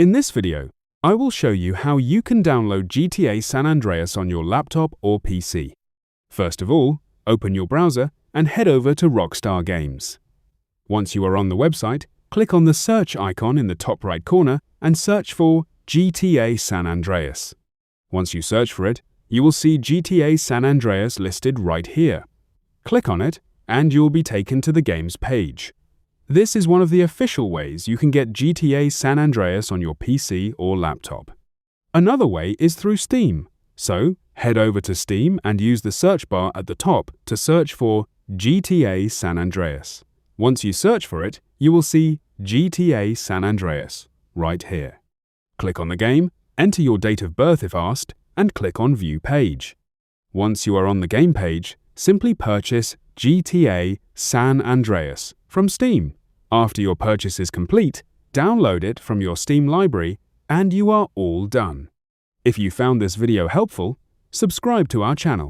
In this video, I will show you how you can download GTA San Andreas on your laptop or PC. First of all, open your browser and head over to Rockstar Games. Once you are on the website, click on the search icon in the top right corner and search for GTA San Andreas. Once you search for it, you will see GTA San Andreas listed right here. Click on it and you will be taken to the game's page. This is one of the official ways you can get GTA San Andreas on your PC or laptop. Another way is through Steam. So, head over to Steam and use the search bar at the top to search for GTA San Andreas. Once you search for it, you will see GTA San Andreas right here. Click on the game, enter your date of birth if asked, and click on View Page. Once you are on the game page, simply purchase GTA San Andreas from Steam. After your purchase is complete, download it from your Steam library and you are all done. If you found this video helpful, subscribe to our channel.